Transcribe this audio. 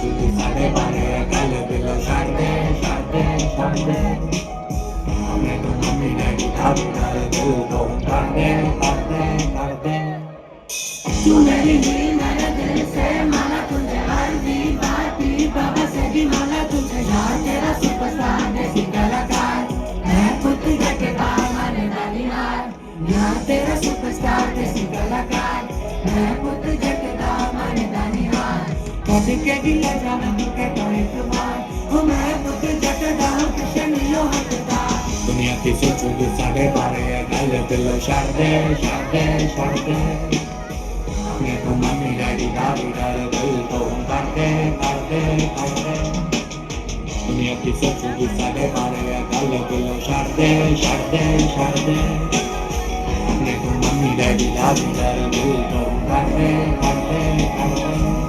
चुकी साढ़े बारह गल दिल छड़ दे छड़ दे छड़ दे अपने तो मम्मी डैडी दादी नाल दिल तो कर दे कर दे कर दे तू मेरी ही मेरे दिल से माना तुझे हर दी बाती बाबा से भी माना तुझे यार तेरा सुपरस्टार देसी कलाकार मैं खुद जगदा माने वाली हार यार तेरा सुपरस्टार देसी कलाकार मैं खुद जगदा माने वाली हार कभी के दिल जाना तू के कोई तुम्हार ओ मैं खुद जगदा किशन यो हटदा दुनिया की सोचूंगी साढ़े बारह गल दिल छड़ दे छड़ दे छड़ दे अपने तो मम्मी डैडी दादी नाल दिल तो कर दे कर दे कर दे दुनिया की सोचूंगी साढ़े बारह गल दिल छड़ दे छड़ दे छड़ दे अपने तो मम्मी डैडी दादी नाल दिल तो कर दे कर दे कर दे